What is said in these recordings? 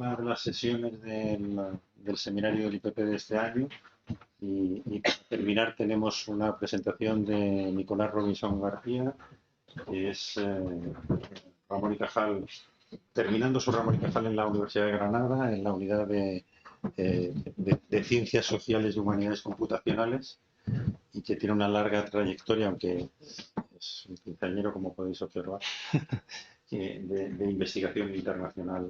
última de las sesiones del seminario del IPP de este año y para terminar tenemos una presentación de Nicolas Robinson-Garcia, que es Ramón y Cajal, terminando su Ramón y Cajal en la Universidad de Granada, en la Unidad de Ciencias Sociales y Humanidades Computacionales, y que tiene una larga trayectoria, aunque es un quinceañero, como podéis observar, de investigación internacional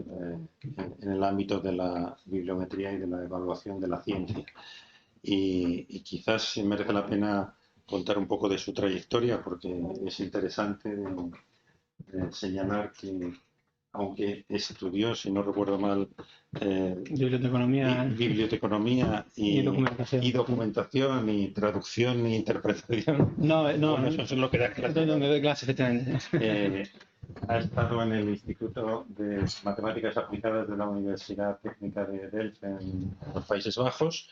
en el ámbito de la bibliometría y de la evaluación de la ciencia. Y quizás merece la pena contar un poco de su trayectoria, porque es interesante señalar que, aunque estudió, si no recuerdo mal, biblioteconomía y documentación y traducción y interpretación. No, bueno, eso es lo que da clase. No me doy clase, efectivamente. Ha estado en el Instituto de Matemáticas Aplicadas de la Universidad Técnica de Delft en los Países Bajos,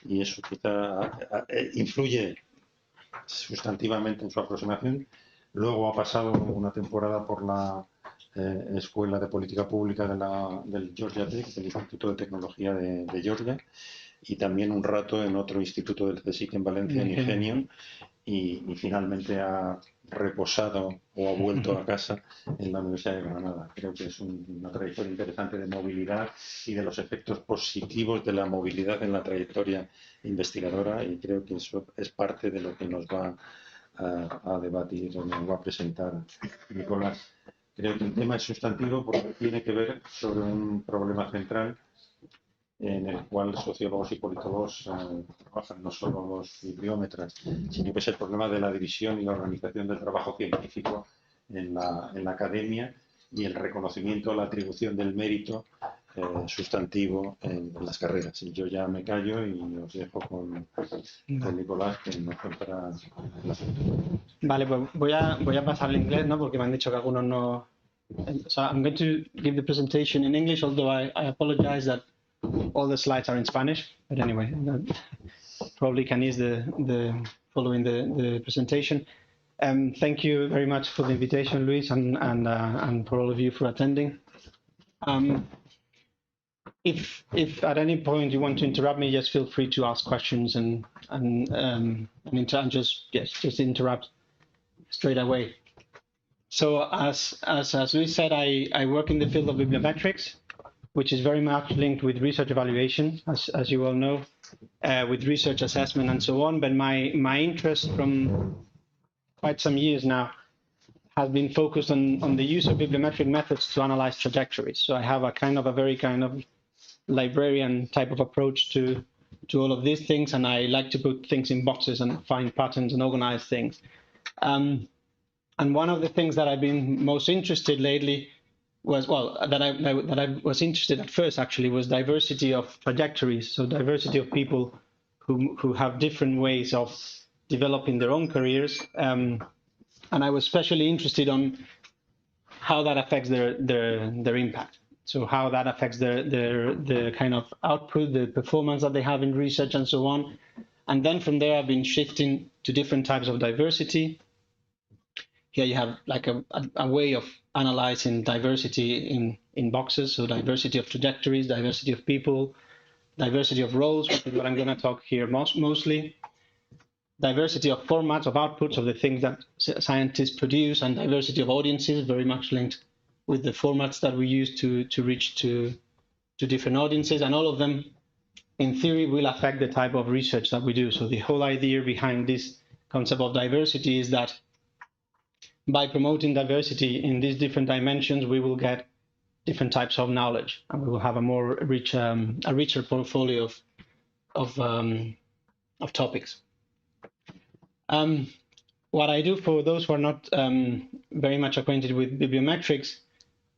y eso quizá influye sustantivamente en su aproximación. Luego ha pasado una temporada por la Escuela de Política Pública del Georgia Tech, del Instituto de Tecnología de Georgia, y también un rato en otro instituto del CSIC en Valencia, en Ingenio, y finalmente ha reposado o ha vuelto a casa en la Universidad de Granada. Creo que es una trayectoria interesante de movilidad y de los efectos positivos de la movilidad en la trayectoria investigadora, y creo que eso es parte de lo que nos va a debatir o nos va a presentar Nicolás. Creo que el tema es sustantivo porque tiene que ver sobre un problema central en el cual sociólogos y politólogos trabajan, no solo los bibliómetras, sino que es el problema de la división y la organización del trabajo científico en la academia y el reconocimiento, la atribución del mérito sustantivo en las carreras. Y yo ya me callo y os dejo con Nicolás, que nos contará el asunto. Vale, pues voy a pasar al inglés, ¿no? Porque me han dicho que algunos no... So I'm going to give the presentation in English, although I apologize that all the slides are in Spanish, but anyway, probably can ease the following the presentation. Thank you very much for the invitation, Luis, and for all of you for attending. If at any point you want to interrupt me, just feel free to ask questions and just interrupt straight away. So as Luis said, I work in the field of bibliometrics, which is very much linked with research evaluation, as you all know, with research assessment and so on. But my interest from quite some years now has been focused on the use of bibliometric methods to analyze trajectories. So I have a very kind of librarian type of approach to all of these things, and I like to put things in boxes and find patterns and organize things. And one of the things that I've been most interested lately was, that I was interested at first actually, was diversity of trajectories. So diversity of people who have different ways of developing their own careers. And I was especially interested on how that affects their impact. So how that affects their kind of output, the performance that they have in research and so on. And then from there, I've been shifting to different types of diversity. Here you have like a way of analyzing diversity in boxes. So diversity of trajectories, diversity of people, diversity of roles, which is what I'm going to talk here mostly. Diversity of formats, of outputs, of the things that scientists produce, and diversity of audiences, very much linked with the formats that we use to reach to different audiences. And all of them, in theory, will affect the type of research that we do. So the whole idea behind this concept of diversity is that by promoting diversity in these different dimensions, we will get different types of knowledge, and we will have a richer portfolio of topics. What I do, for those who are not very much acquainted with bibliometrics,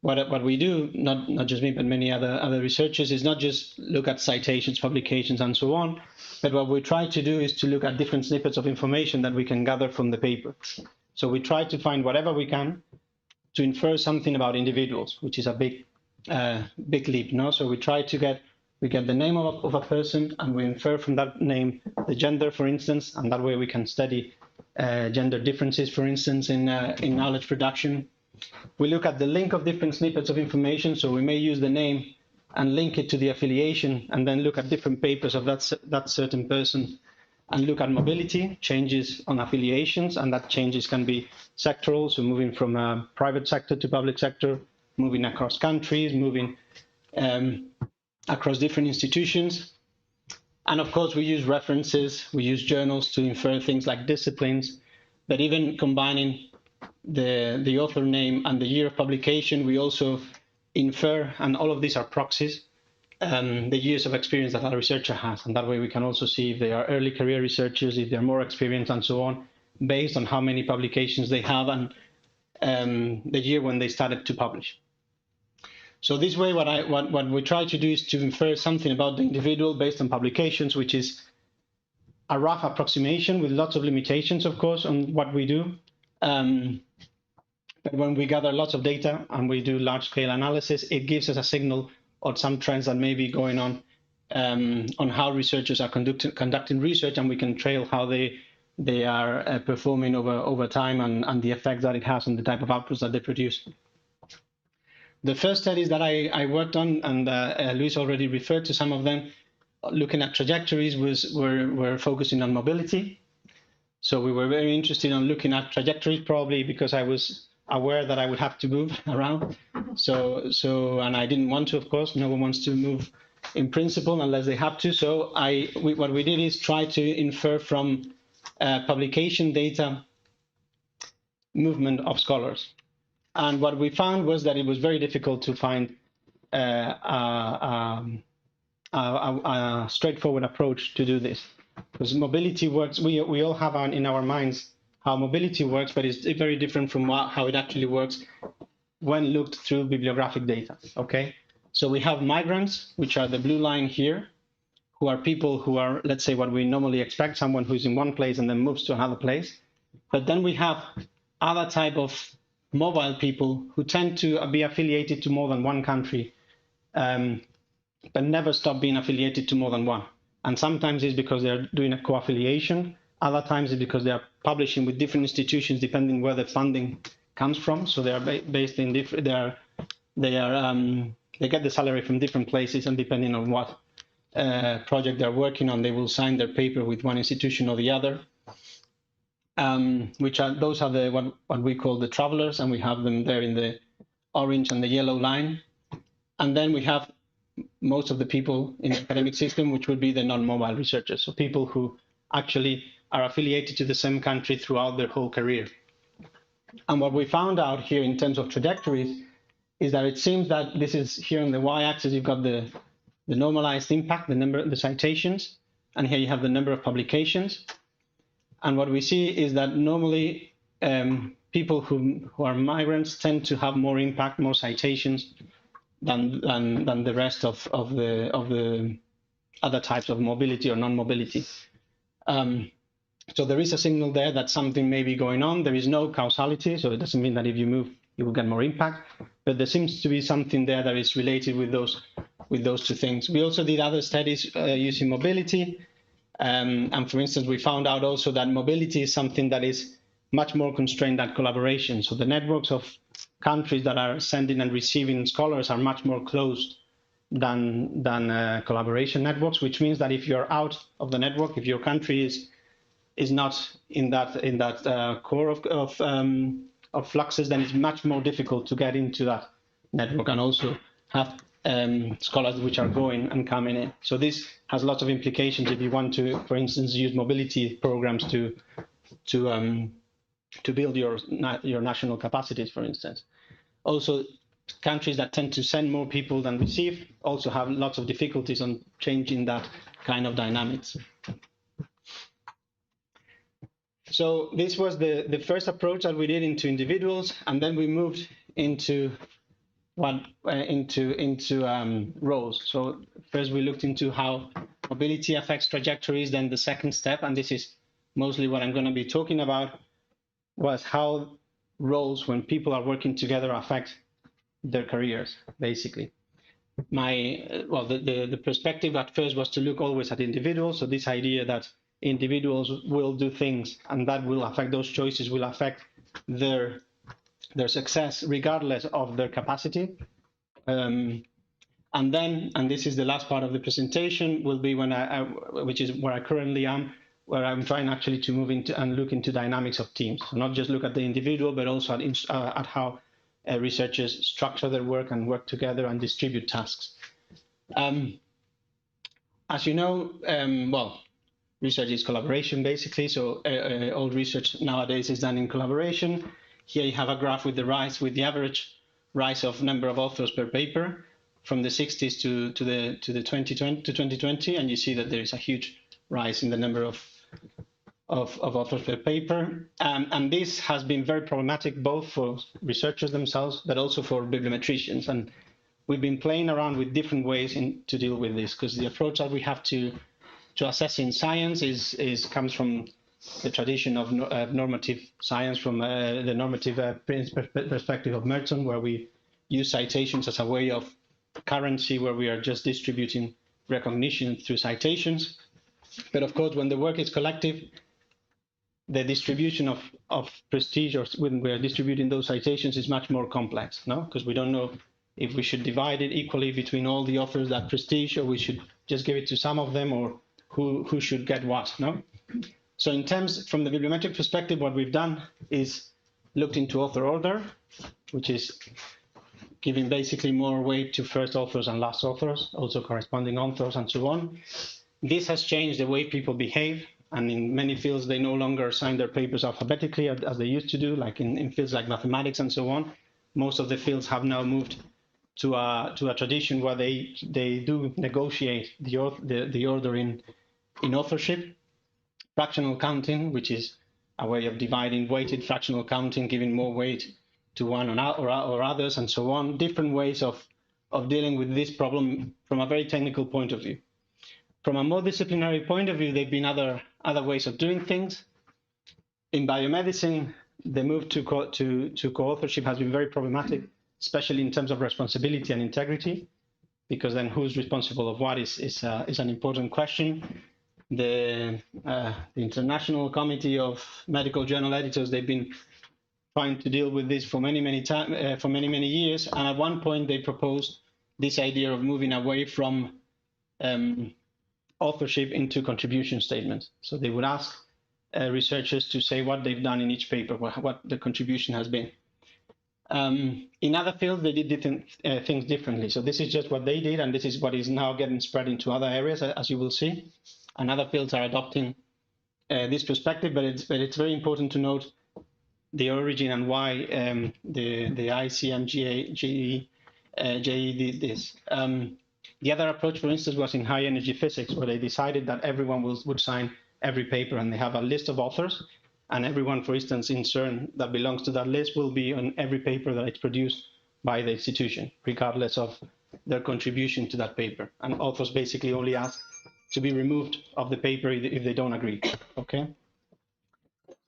what we do, not just me, but many other researchers, is not just look at citations, publications, and so on, but what we try to do is to look at different snippets of information that we can gather from the paper. So we try to find whatever we can to infer something about individuals, which is a big leap, no? So we try to get the name of a person, and we infer from that name the gender, for instance, and that way we can study gender differences, for instance, in knowledge production. We look at the link of different snippets of information, so we may use the name and link it to the affiliation, and then look at different papers of that certain person, and look at mobility, changes on affiliations, and that changes can be sectoral, so moving from a private sector to public sector, moving across countries, moving across different institutions. And of course, we use references, we use journals to infer things like disciplines, but even combining the author name and the year of publication, we also infer, and all of these are proxies, the years of experience that a researcher has. And that way we can also see if they are early career researchers, if they're more experienced and so on, based on how many publications they have and the year when they started to publish. So this way, what we try to do is to infer something about the individual based on publications, which is a rough approximation with lots of limitations, of course, on what we do. But when we gather lots of data and we do large-scale analysis, it gives us a signal on some trends that may be going on how researchers are conducting research, and we can trail how they are performing over time and the effect that it has on the type of outputs that they produce. The first studies that I worked on, and Luis already referred to some of them, looking at trajectories, were focusing on mobility. So we were very interested in looking at trajectories, probably because I was aware that I would have to move around. And I didn't want to, of course. No one wants to move in principle unless they have to. So what we did is try to infer from publication data movement of scholars. And what we found was that it was very difficult to find a straightforward approach to do this. Because mobility works, we all have in our minds how mobility works, but it's very different from how it actually works when looked through bibliographic data, okay? So we have migrants, which are the blue line here, who are people who are, let's say, what we normally expect, someone who's in one place and then moves to another place. But then we have other type of mobile people who tend to be affiliated to more than one country, but never stop being affiliated to more than one. And sometimes it's because they're doing a co-affiliation. Other times it's because they are publishing with different institutions, depending where the funding comes from. So they are based in different. They get the salary from different places, and depending on what project they're working on, they will sign their paper with one institution or the other. Those are what we call the travelers, and we have them there in the orange and the yellow line. And then we have most of the people in the academic system, which would be the non-mobile researchers, so people who actually are affiliated to the same country throughout their whole career. And what we found out here in terms of trajectories is that it seems that this is here on the y-axis, you've got the normalized impact, the citations, and here you have the number of publications. And what we see is that normally people who are migrants tend to have more impact, more citations than the rest of the other types of mobility or non-mobility. So there is a signal there that something may be going on. There is no causality, so it doesn't mean that if you move, you will get more impact. But there seems to be something there that is related with those two things. We also did other studies using mobility. And for instance, we found out also that mobility is something that is much more constrained than collaboration. So the networks of countries that are sending and receiving scholars are much more closed than collaboration networks, which means that if you're out of the network, if your country is not in that core of fluxes, then it's much more difficult to get into that network and also have scholars which are going and coming in. So this has lots of implications if you want to, for instance, use mobility programs to build your national capacities, for instance. Also, countries that tend to send more people than receive also have lots of difficulties on changing that kind of dynamics. So this was the first approach that we did into individuals, and then we moved into roles. So first we looked into how mobility affects trajectories. Then the second step, and this is mostly what I'm going to be talking about, was how roles, when people are working together, affect their careers, basically. The perspective at first was to look always at individuals. So this idea that individuals will do things, and that will affect, those choices will affect their success regardless of their capacity. And And then, and this is the last part of the presentation, will be when which is where I currently am, where I'm trying actually to move into and look into dynamics of teams. So not just look at the individual, but also at how researchers structure their work and work together and distribute tasks. As you know, well, research is collaboration basically. So all research nowadays is done in collaboration. Here you have a graph with the average rise of number of authors per paper from the 60s to 2020, and you see that there is a huge rise in the number of authors per paper. And this has been very problematic both for researchers themselves, but also for bibliometricians. And we've been playing around with different ways to deal with this, because the approach that we have to assess in science comes from the tradition of normative science, from the normative perspective of Merton, where we use citations as a way of currency, where we are just distributing recognition through citations. But of course, when the work is collective, the distribution of prestige, or when we are distributing those citations, is much more complex, no? Because we don't know if we should divide it equally between all the authors that prestige, or we should just give it to some of them, or who should get what, no? So in terms, from the bibliometric perspective, what we've done is looked into author order, which is giving basically more weight to first authors and last authors, also corresponding authors and so on. This has changed the way people behave, and in many fields they no longer assign their papers alphabetically as they used to do, like in fields like mathematics and so on. Most of the fields have now moved to a tradition where they do negotiate the order in authorship. Fractional counting, which is a way of dividing weighted fractional counting, giving more weight to one or others, and so on. Different ways of dealing with this problem from a very technical point of view. From a more disciplinary point of view, there have been other ways of doing things. In biomedicine, the move to co-authorship has been very problematic, especially in terms of responsibility and integrity, because then who's responsible of what is an important question. The International Committee of Medical Journal Editors, they've been trying to deal with this for many years, and at one point they proposed this idea of moving away from authorship into contribution statements. So they would ask researchers to say what they've done in each paper, what the contribution has been. In other fields, they did different things differently. So this is just what they did, and this is what is now getting spread into other areas, as you will see. And other fields are adopting this perspective, but it's very important to note the origin and why the ICMJE did this. The other approach, for instance, was in high energy physics, where they decided that everyone would sign every paper, and they have a list of authors, and everyone, for instance, in CERN that belongs to that list will be on every paper that is produced by the institution, regardless of their contribution to that paper. And authors basically only ask to be removed of the paper if they don't agree. Okay,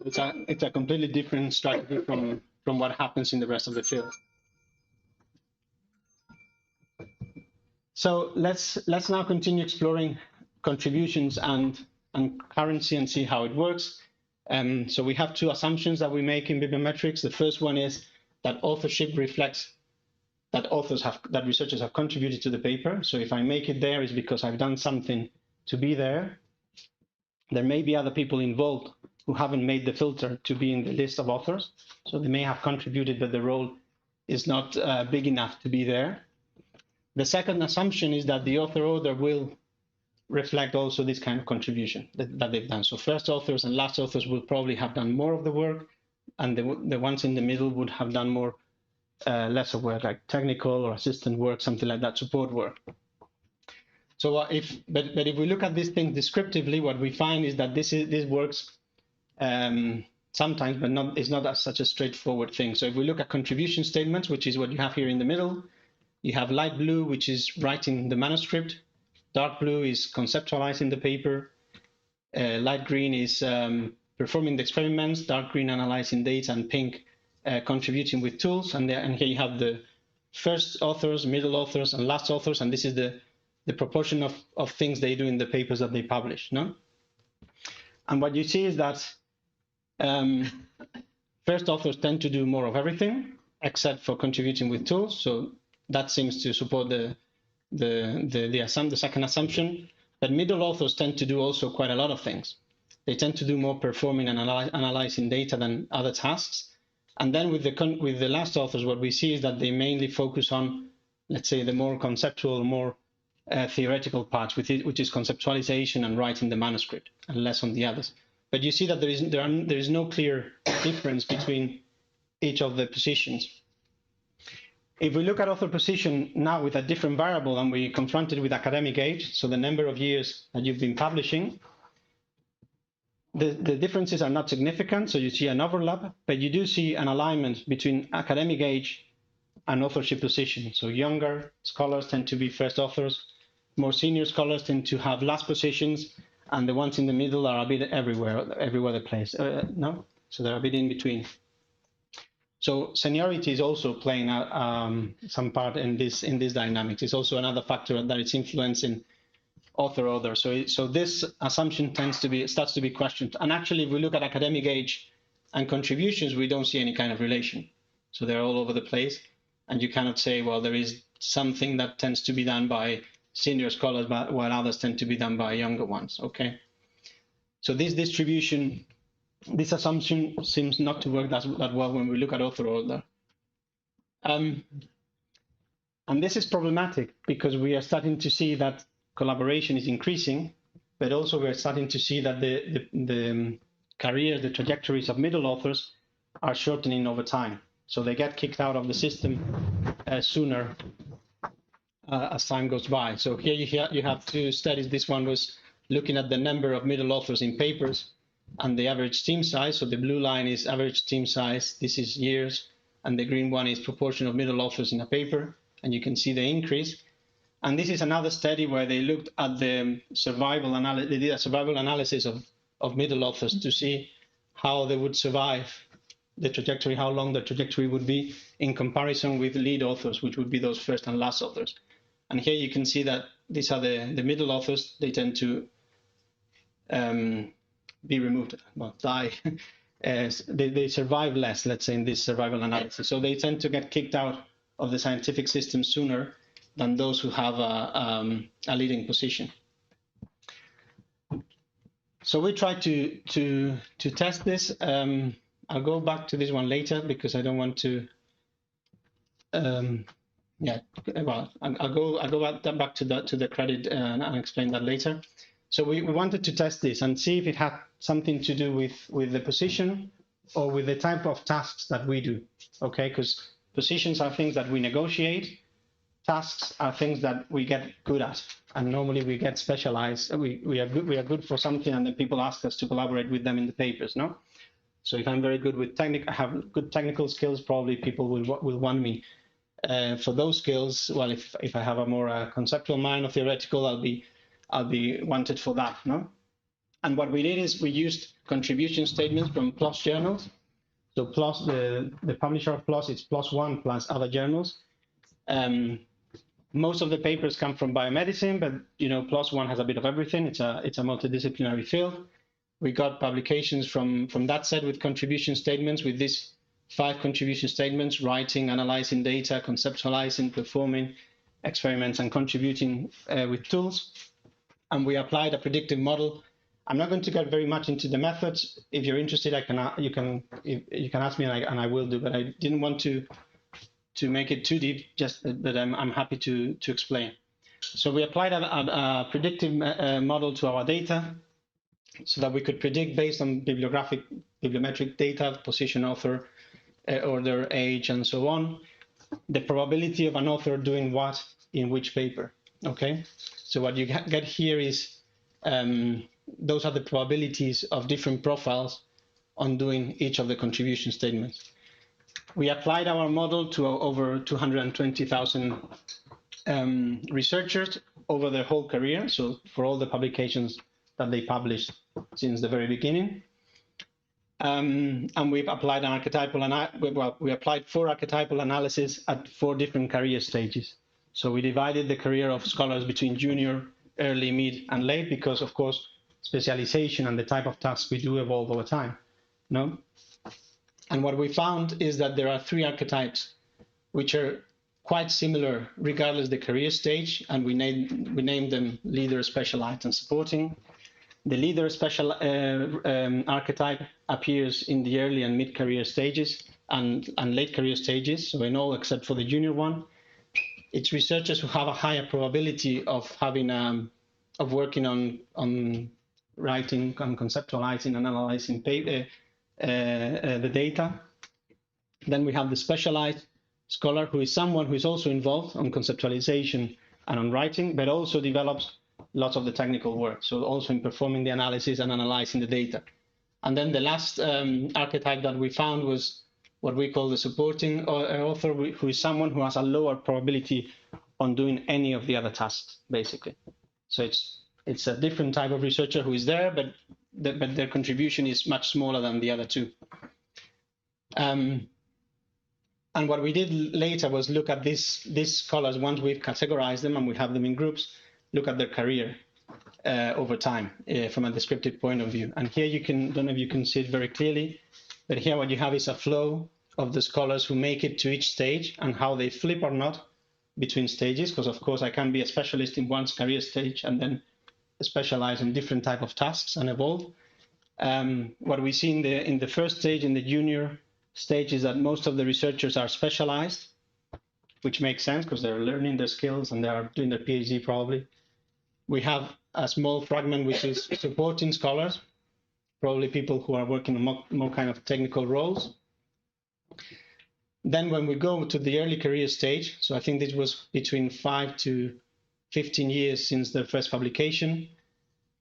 it's a completely different strategy from what happens in the rest of the field. So let's now continue exploring contributions and currency and see how it works. So we have two assumptions that we make in bibliometrics. The first one is that authorship reflects that researchers have contributed to the paper. So if I make it there, it's because I've done something to be there. There may be other people involved who haven't made the filter to be in the list of authors. So they may have contributed, but the role is not big enough to be there. The second assumption is that the author order will reflect also this kind of contribution that they've done. So first authors and last authors will probably have done more of the work, and the ones in the middle would have done more, lesser work, like technical or assistant work, something like that, support work. So if we look at these things descriptively, what we find is that this works sometimes, but it's not such a straightforward thing. So if we look at contribution statements, which is what you have here in the middle, you have light blue, which is writing the manuscript. Dark blue is conceptualizing the paper. Light green is performing the experiments. Dark green analyzing data, and pink contributing with tools. And here you have the first authors, middle authors, and last authors. And this is the proportion of things they do in the papers that they publish. No? And what you see is that first authors tend to do more of everything, except for contributing with tools. So that seems to support the the second assumption, that middle authors tend to do also quite a lot of things. They tend to do more performing and analyzing data than other tasks. And then with the last authors, what we see is that they mainly focus on, let's say, the more conceptual, more theoretical parts, which is conceptualization and writing the manuscript, and less on the others. But you see that there is no clear difference between each of the positions. If we look at author position now with a different variable and we confront it with academic age, so the number of years that you've been publishing, the differences are not significant, so you see an overlap, but you do see an alignment between academic age and authorship position. So younger scholars tend to be first authors, more senior scholars tend to have last positions, and the ones in the middle are a bit everywhere they place. No, so they're a bit in between. So seniority is also playing some part in this dynamics. It's also another factor that is influencing author order. So this assumption starts to be questioned. And actually, if we look at academic age and contributions, we don't see any kind of relation. So they're all over the place, and you cannot say, well, there is something that tends to be done by senior scholars, but while others tend to be done by younger ones. Okay. So this distribution, this assumption seems not to work that well when we look at author order. And this is problematic because we are starting to see that collaboration is increasing, but also we're starting to see that the career, the trajectories of middle authors are shortening over time. So they get kicked out of the system sooner as time goes by. So here you have two studies. This one was looking at the number of middle authors in papers and the average team size. So the blue line is average team size. This is years. And the green one is proportion of middle authors in a paper. And you can see the increase. And this is another study where they looked at the survival analysis. They did a survival analysis of middle authors to see how they would survive the trajectory, how long the trajectory would be in comparison with lead authors, which would be those first and last authors. And here you can see that these are the middle authors. They tend to be removed, well, die. They survive less, let's say, in this survival analysis. So they tend to get kicked out of the scientific system sooner than those who have a leading position. So we try to test this. I'll go back to this one later because I don't want to. Yeah, well, I'll go back to the credit and explain that later. So we wanted to test this and see if it had something to do with the position or with the type of tasks that we do. Okay, because positions are things that we negotiate. Tasks are things that we get good at, and normally we get specialized. We are good for something, and then people ask us to collaborate with them in the papers. No, so if I'm very good with I have good technical skills, probably people will want me for those skills. Well, if I have a more conceptual mind or theoretical, I'll be wanted for that. No, and what we did is we used contribution statements from PLOS journals. So PLOS, the publisher of PLOS, it's PLOS One plus other journals. Most of the papers come from biomedicine, but PLOS One has a bit of everything. It's a multidisciplinary field. We got publications from that set with contribution statements, with these 5 contribution statements: writing, analyzing data, conceptualizing, performing experiments, and contributing with tools. And we applied a predictive model. I'm not going to get very much into the methods. If you're interested, you can ask me, and I will do. But I didn't want to make it too deep, just that I'm happy to explain. So we applied a predictive model to our data so that we could predict based on bibliometric data, position, author, order, age, and so on, the probability of an author doing what in which paper. Okay, so what you get here is those are the probabilities of different profiles on doing each of the contribution statements. We applied our model to over 220,000 researchers over their whole career, so for all the publications that they published since the very beginning. And we've applied we applied 4 archetypal analysis at 4 different career stages. So we divided the career of scholars between junior, early, mid, and late, because of course specialization and the type of tasks we do evolve over time. No? And what we found is that there are 3 archetypes which are quite similar regardless the career stage, and we named them leader, specialized, and supporting. The leader special archetype appears in the early and mid-career stages and late career stages, so in all except for the junior one. It's researchers who have a higher probability of having of working on writing, on conceptualizing and analyzing the data. Then we have the specialized scholar, who is someone who is also involved on conceptualization and on writing, but also develops lots of the technical work, so also in performing the analysis and analyzing the data. And then the last archetype that we found was what we call the supporting author, who is someone who has a lower probability on doing any of the other tasks, basically. So it's a different type of researcher who is there, but their contribution is much smaller than the other two. And what we did later was look at these scholars, once we've categorized them and we have them in groups, look at their career over time from a descriptive point of view. And here you can, don't know if you can see it very clearly, but here what you have is a flow of the scholars who make it to each stage and how they flip or not between stages, because of course I can be a specialist in one career stage and then specialize in different type of tasks and evolve. What we see in the first stage, in the junior stage, is that most of the researchers are specialized, which makes sense because they're learning their skills and they are doing their PhD probably. We have a small fragment which is supporting scholars, probably people who are working on more kind of technical roles. Then when we go to the early career stage, so I think this was between 5 to 15 years since the first publication,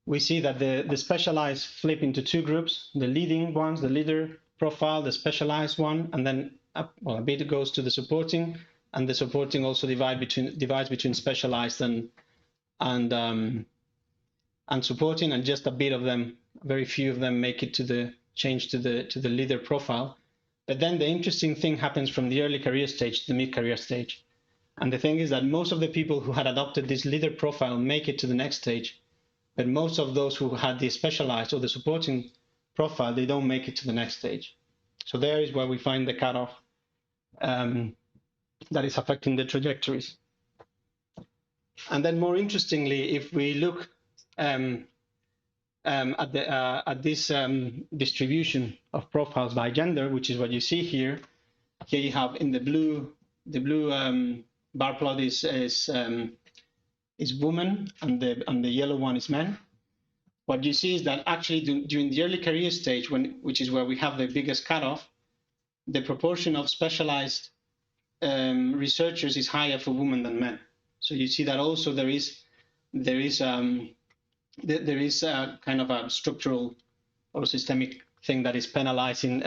we see that the specialized flip into two groups, the leading ones, the leader profile, the specialized one, and then a bit goes to the supporting, and the supporting also divides between specialized and supporting, and just a bit of them, very few of them make it to the change to the leader profile. But then the interesting thing happens from the early career stage to the mid-career stage. And the thing is that most of the people who had adopted this leader profile make it to the next stage, but most of those who had the specialized or the supporting profile, they don't make it to the next stage. So there is where we find the cutoff that is affecting the trajectories. And then more interestingly, if we look at this distribution of profiles by gender, which is what you see here. Here you have in the blue bar plot is women, and the yellow one is men. What you see is that actually during the early career stage, which is where we have the biggest cutoff, the proportion of specialized researchers is higher for women than men. So you see that also there is a kind of a structural or systemic thing that is penalizing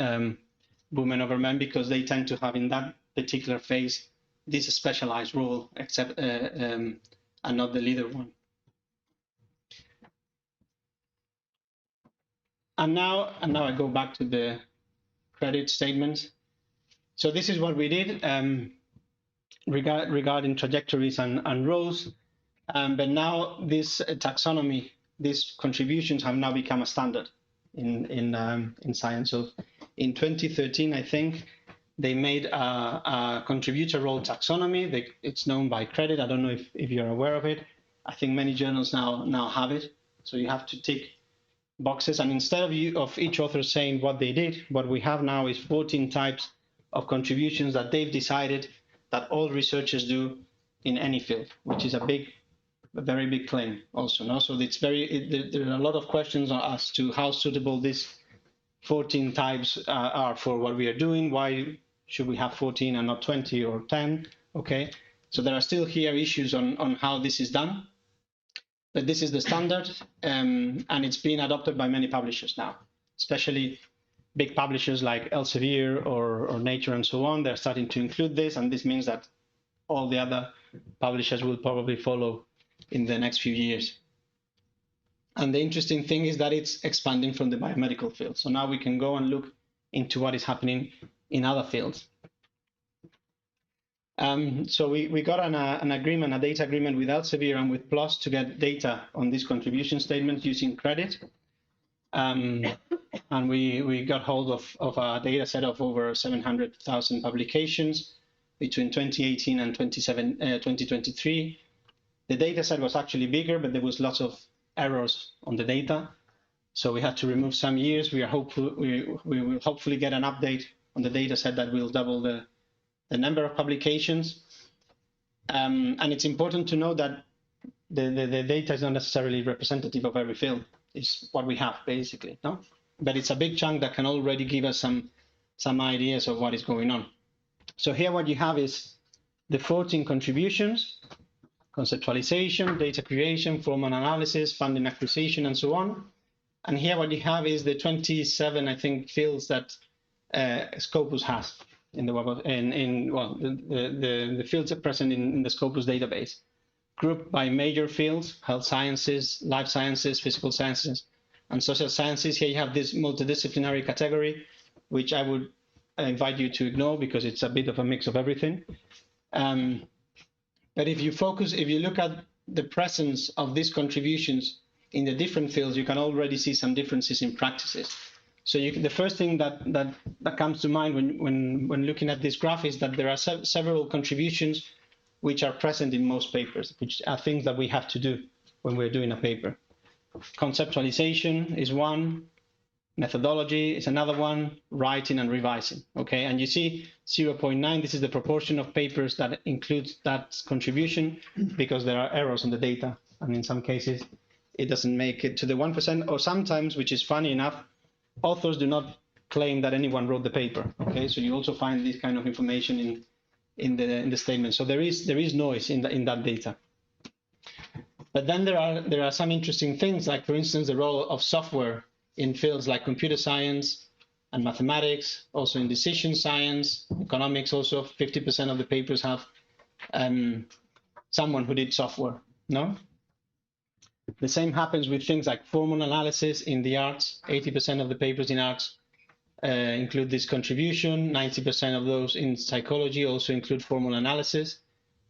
women over men, because they tend to have in that particular phase this specialized role, except and not the leader one. And now I go back to the credit statements. So this is what we did regarding trajectories and roles. But now this taxonomy, these contributions have now become a standard in science. So in 2013, I think, they made a contributor role taxonomy. It's known by credit. I don't know if you're aware of it. I think many journals now have it. So you have to tick boxes. And instead of each author saying what they did, what we have now is 14 types of contributions that they've decided that all researchers do in any field, which is a very big claim also. No? So it's there are a lot of questions as to how suitable these 14 types are for what we are doing. Why should we have 14 and not 20 or 10? Okay, so there are still here issues on how this is done. But this is the standard, and it's being adopted by many publishers now, especially big publishers like Elsevier or Nature and so on. They're starting to include this, and this means that all the other publishers will probably follow in the next few years. And the interesting thing is that it's expanding from the biomedical field. So now we can go and look into what is happening in other fields. So we got an agreement, a data agreement with Elsevier and with PLOS to get data on these contribution statements using credit. And we got hold of a data set of over 700,000 publications between 2018 and 2023. The data set was actually bigger, but there was lots of errors on the data. So we had to remove some years. We will hopefully get an update on the data set that will double the number of publications. And it's important to know that the data is not necessarily representative of every field. It's what we have, basically, no? But it's a big chunk that can already give us some ideas of what is going on. So here what you have is the 14 contributions, conceptualization, data creation, formal analysis, funding acquisition, and so on. And here what you have is the 27, I think, fields that Scopus has in the web, the fields are present in the Scopus database, grouped by major fields: health sciences, life sciences, physical sciences, and social sciences. Here you have this multidisciplinary category, which I would invite you to ignore because it's a bit of a mix of everything. But if you look at the presence of these contributions in the different fields, you can already see some differences in practices. So the first thing that comes to mind when looking at this graph is that there are several contributions which are present in most papers, which are things that we have to do when we're doing a paper. Conceptualization is one, methodology is another one, writing and revising, okay? And you see 0.9, this is the proportion of papers that includes that contribution because there are errors in the data. And in some cases, it doesn't make it to the 1%, or sometimes, which is funny enough, authors do not claim that anyone wrote the paper, okay? So you also find this kind of information in the statement. So there is noise in that data. But then there are some interesting things, like for instance, the role of software in fields like computer science and mathematics, also in decision science, economics. Also 50% of the papers have someone who did software, no? The same happens with things like formal analysis in the arts. 80% of the papers in arts include this contribution. 90% of those in psychology also include formal analysis,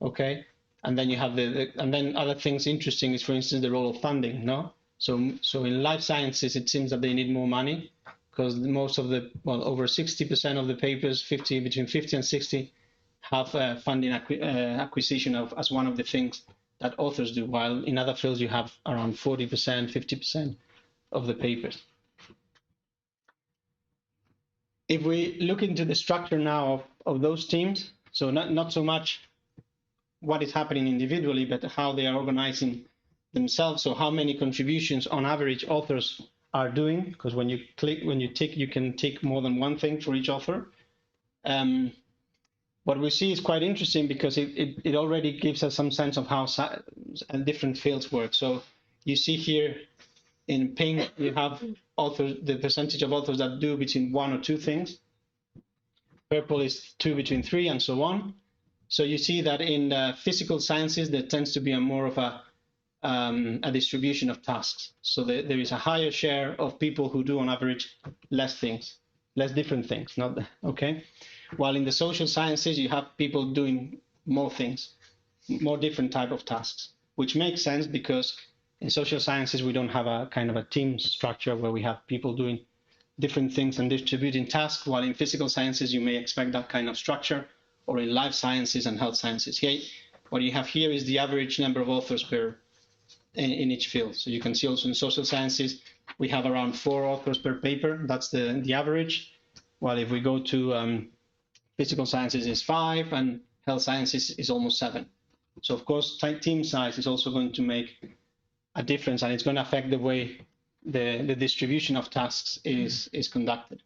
okay? And then you have and then other things interesting is, for instance, the role of funding, no? So in life sciences, it seems that they need more money because most of over 60% of the papers, between 50 and 60, have funding acquisition as one of the things that authors do, while in other fields you have around 40%, 50% of the papers. If we look into the structure now of those teams, so not so much what is happening individually, but how they are organizing themselves. So how many contributions on average authors are doing, because when you tick, you can tick more than one thing for each author. What we see is quite interesting because it already gives us some sense of how different fields work. So you see here in pink, you have authors, the percentage of authors that do between 1 or 2 things. Purple is 2 between 3, and so on. So you see that in physical sciences, there tends to be more of a distribution of tasks. So there is a higher share of people who do on average less things, less different things, okay? While in the social sciences, you have people doing more things, more different type of tasks, which makes sense because in social sciences, we don't have a kind of a team structure where we have people doing different things and distributing tasks, while in physical sciences, you may expect that kind of structure, or in life sciences and health sciences. Here, what you have here is the average number of authors in each field. So you can see also in social sciences, we have around 4 authors per paper. That's the average. While if we go to physical sciences is 5, and health sciences is almost 7. So of course, team size is also going to make a difference, and it's going to affect the way the distribution of tasks is conducted.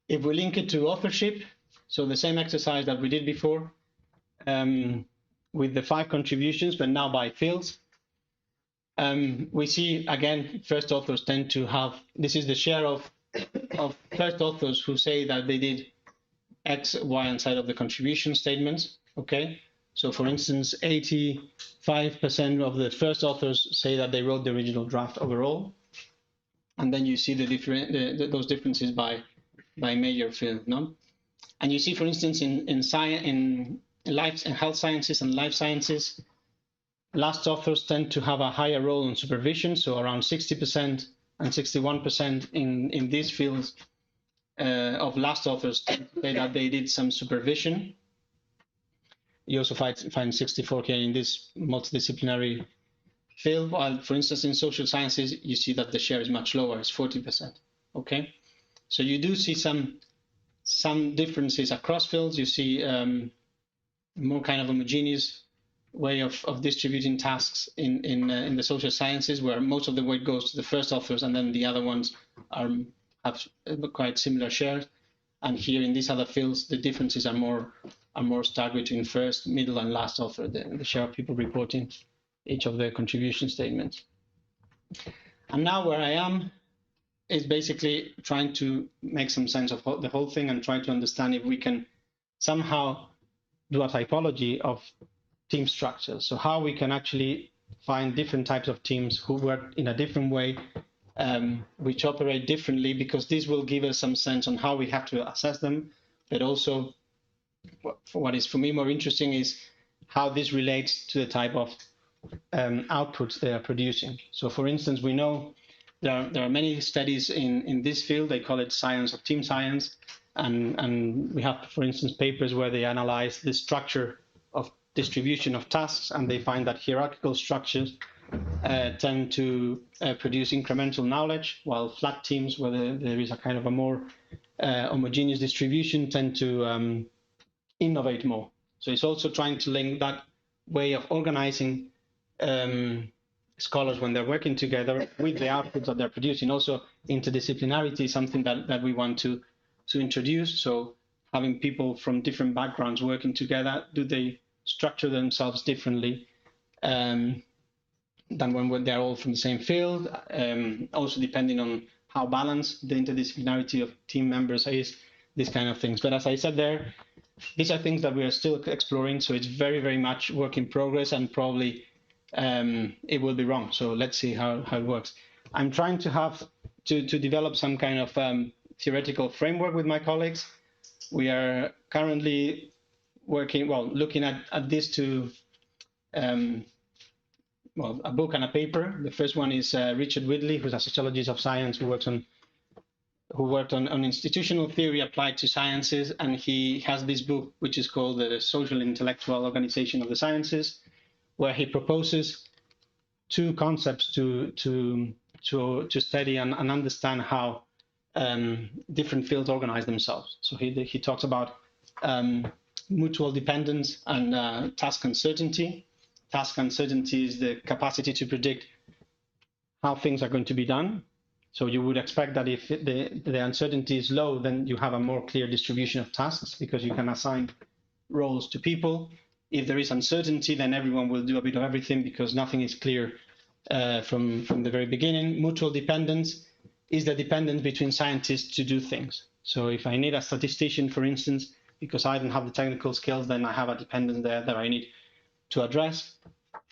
If we link it to authorship, so the same exercise that we did before, with the 5 contributions, but now by fields, we see again, first authors tend to have, this is the share of first authors who say that they did X, Y, and Z of the contribution statements, okay? So for instance, 85% of the first authors say that they wrote the original draft overall. And then you see those differences by major field, no? And you see, for instance, in life and health sciences and life sciences, last authors tend to have a higher role in supervision, so around 60% and 61% in these fields of last authors say that they did some supervision. You also find 64K in this multidisciplinary field, while, for instance, in social sciences, you see that the share is much lower, it's 40%. Okay, so you do see some differences across fields. You see more kind of homogeneous way of distributing tasks in the social sciences, where most of the weight goes to the first authors, and then the other ones have quite similar shares. And here in these other fields, the differences are more stark between first, middle, and last author, the share of people reporting each of the contribution statements. And now where I am is basically trying to make some sense of the whole thing and try to understand if we can somehow do a typology of team structures. So how we can actually find different types of teams who work in a different way, which operate differently, because this will give us some sense on how we have to assess them, but also what is for me more interesting is how this relates to the type of outputs they are producing. So for instance, we know there are many studies in this field. They call it science of team science. And we have, for instance, papers where they analyze the structure of distribution of tasks, and they find that hierarchical structures tend to produce incremental knowledge, while flat teams, where there is a kind of a more homogeneous distribution, tend to innovate more. So it's also trying to link that way of organizing scholars when they're working together with the outputs that they're producing. Also, interdisciplinarity is something that we want to introduce. So having people from different backgrounds working together, do they structure themselves differently than when they're all from the same field? Also depending on how balanced the interdisciplinarity of team members is, these kind of things. But as I said there, these are things that we are still exploring, so it's very, very much work in progress, and probably it will be wrong. So let's see how it works. I'm trying to develop some kind of theoretical framework with my colleagues. We are currently looking at these two, a book and a paper. The first one is Richard Whitley, who's a sociologist of science who worked on institutional theory applied to sciences, and he has this book which is called The Social Intellectual Organization of the Sciences, where he proposes two concepts to study and understand how different fields organize themselves. So he talks about mutual dependence and task uncertainty. Task uncertainty is the capacity to predict how things are going to be done. So you would expect that if the uncertainty is low, then you have a more clear distribution of tasks because you can assign roles to people. If there is uncertainty, then everyone will do a bit of everything because nothing is clear from the very beginning. Mutual dependence is the dependence between scientists to do things. So if I need a statistician, for instance, because I don't have the technical skills, then I have a dependence there that I need to address.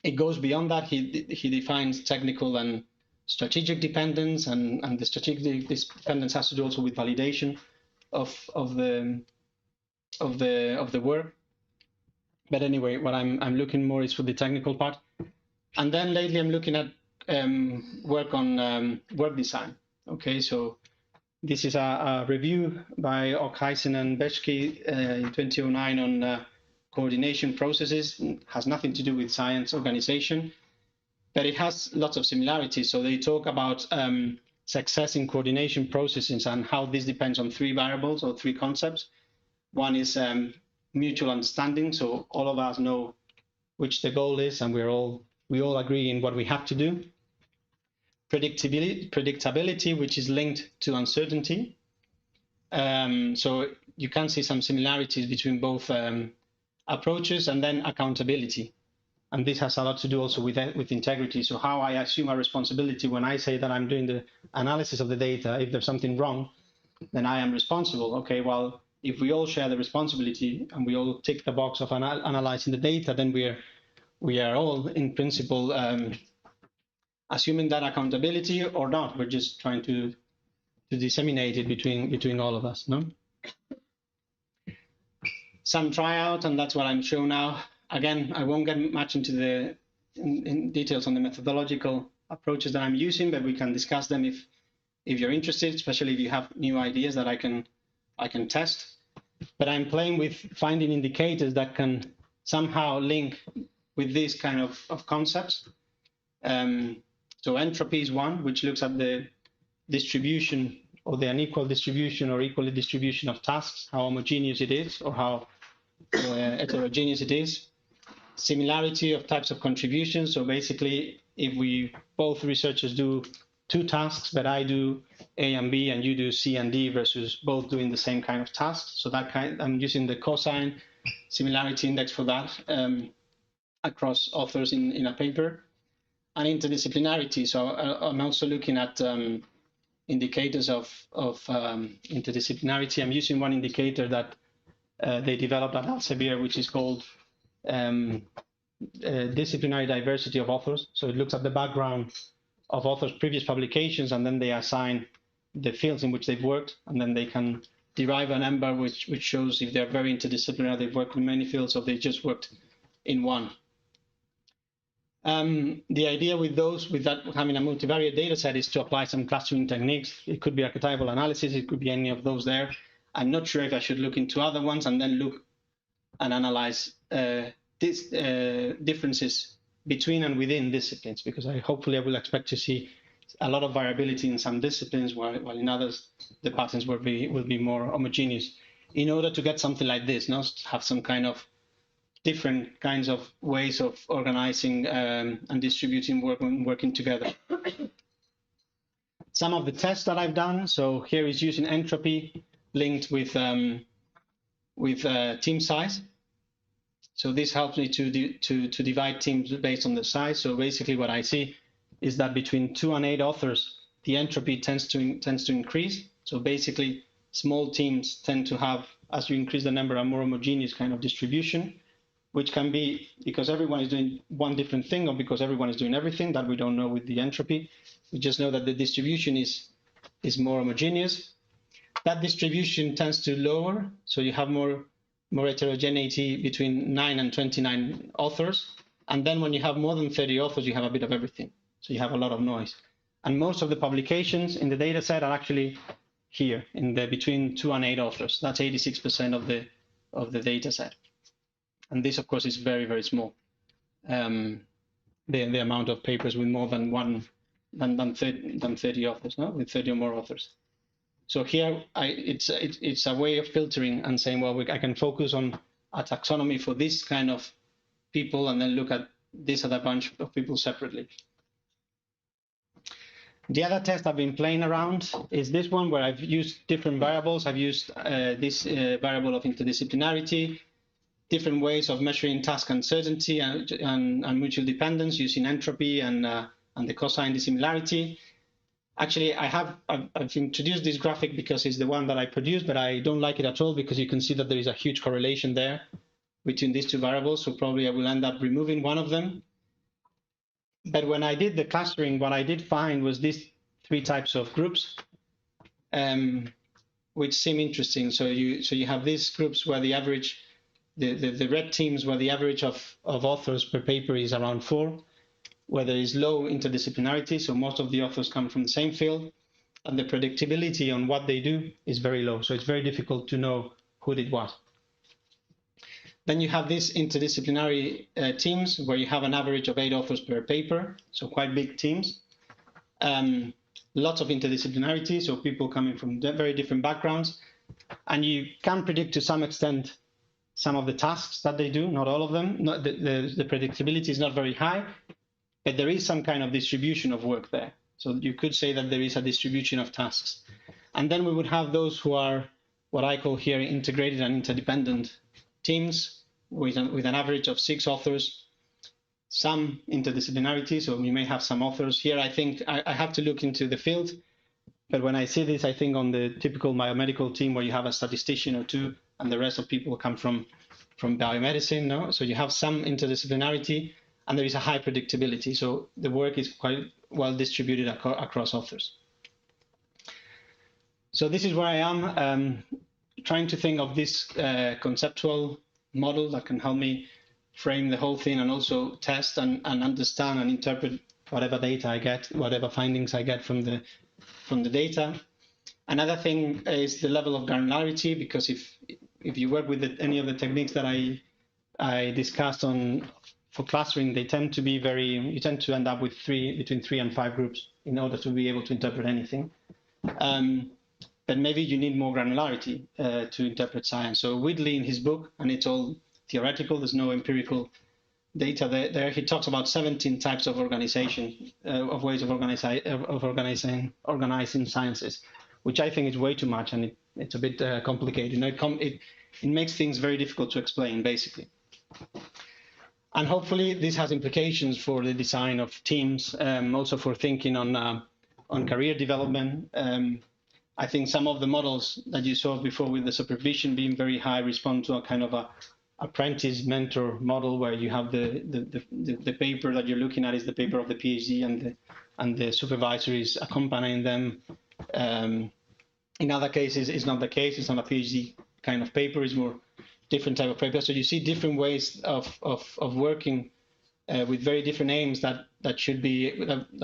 It goes beyond that. He defines technical and strategic dependence, and the strategic dependence has to do also with validation of the work. But anyway, what I'm looking more is for the technical part. And then lately I'm looking at work on work design. Okay, so this is a review by Ockheisen and Bechke in 2009 on coordination processes. It has nothing to do with science organization, but it has lots of similarities. So they talk about success in coordination processes and how this depends on three variables or three concepts. One is mutual understanding. So all of us know which the goal is, and we all agree in what we have to do. Predictability, which is linked to uncertainty. So you can see some similarities between both approaches, and then accountability. And this has a lot to do also with integrity. So how I assume a responsibility when I say that I'm doing the analysis of the data. If there's something wrong, then I am responsible. Okay, well, if we all share the responsibility and we all tick the box of analyzing the data, then we are all in principle assuming that accountability or not. We're just trying to disseminate it between all of us. No. Some tryout, and that's what I'm showing now. Again, I won't get much into in details on the methodological approaches that I'm using, but we can discuss them if you're interested, especially if you have new ideas that I can I can test, but I'm playing with finding indicators that can somehow link with these kind of concepts. So entropy is one, which looks at the distribution or the unequal distribution or equal distribution of tasks, how homogeneous it is or how heterogeneous it is. Similarity of types of contributions. So basically, if we both researchers do 2 tasks, but I do A and B and you do C and D versus both doing the same kind of tasks. So that kind, I'm using the cosine similarity index for that across authors in a paper. And interdisciplinarity. So I'm also looking at indicators of interdisciplinarity. I'm using one indicator that they developed at Elsevier, which is called disciplinary diversity of authors. So it looks at the background of authors' previous publications, and then they assign the fields in which they've worked, and then they can derive a number which shows if they're very interdisciplinary, they've worked in many fields, or they just worked in one. The idea with that having a multivariate data set is to apply some clustering techniques. It could be archetypal analysis, it could be any of those there. I'm not sure if I should look into other ones and then look and analyze differences between and within disciplines, because hopefully I will expect to see a lot of variability in some disciplines, while in others the patterns will be more homogeneous. In order to get something like this, have some kind of different kinds of ways of organizing and distributing working together. Some of the tests that I've done. So here is using entropy linked with team size. So this helps me to divide teams based on the size. So basically what I see is that between 2 and 8 authors, the entropy tends to increase. So basically small teams tend to have, as you increase the number, a more homogeneous kind of distribution, which can be because everyone is doing one different thing or because everyone is doing everything that we don't know with the entropy. We just know that the distribution is more homogeneous. That distribution tends to lower, so you have more heterogeneity between 9 and 29 authors. And then when you have more than 30 authors, you have a bit of everything. So you have a lot of noise. And most of the publications in the data set are actually here in the between 2 and 8 authors. That's 86% of the data set. And this, of course, is very, very small. The amount of papers with more than 30 authors, no? With 30 or more authors. So here, it's a way of filtering and saying, well, I can focus on a taxonomy for this kind of people and then look at this other bunch of people separately. The other test I've been playing around is this one where I've used different variables. I've used this variable of interdisciplinarity, different ways of measuring task uncertainty and mutual dependence using entropy and the cosine dissimilarity. Actually, I've introduced this graphic because it's the one that I produced, but I don't like it at all because you can see that there is a huge correlation there between these 2 variables. So probably I will end up removing one of them. But when I did the clustering, what I did find was these 3 types of groups, which seem interesting. So you have these groups where the average, the red teams where the average of authors per paper is around 4, where there is low interdisciplinarity. So most of the authors come from the same field, and the predictability on what they do is very low. So it's very difficult to know who did what. Then you have these interdisciplinary teams where you have an average of 8 authors per paper, so quite big teams. Lots of interdisciplinarity, so people coming from very different backgrounds. And you can predict to some extent some of the tasks that they do, not all of them. The predictability is not very high, but there is some kind of distribution of work there. So you could say that there is a distribution of tasks. And then we would have those who are what I call here integrated and interdependent teams with an average of 6 authors, some interdisciplinarity. So you may have some authors here. I think I have to look into the field. But when I see this, I think on the typical biomedical team where you have a statistician or 2 and the rest of people come from biomedicine. No? So you have some interdisciplinarity and there is a high predictability. So the work is quite well distributed across authors. So this is where I am trying to think of this conceptual model that can help me frame the whole thing and also test and understand and interpret whatever data I get, whatever findings I get from the data. Another thing is the level of granularity, because if you work with any of the techniques that I discussed for clustering, they tend to be you tend to end up with between 3 and 5 groups in order to be able to interpret anything. But maybe you need more granularity to interpret science. So Whitley in his book, and it's all theoretical, there's no empirical data there, he talks about 17 types of organization, of ways of organizing sciences, which I think is way too much, and it's a bit complicated. You know, it makes things very difficult to explain, basically. And hopefully this has implications for the design of teams, also for thinking on career development. I think some of the models that you saw before with the supervision being very high respond to a kind of a apprentice mentor model, where you have the paper that you're looking at is the paper of the PhD, and the supervisor is accompanying them. In other cases, it's not the case. It's not a PhD kind of paper. It's more different type of paper. So you see different ways of working with very different aims that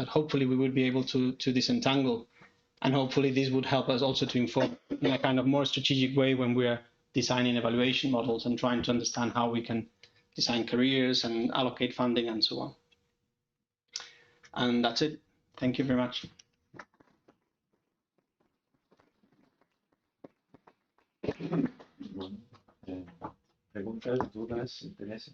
hopefully we will be able to disentangle. And hopefully this would help us also to inform in a kind of more strategic way when we are designing evaluation models and trying to understand how we can design careers and allocate funding and so on. And that's it. Thank you very much. Preguntas, dudas, intereses.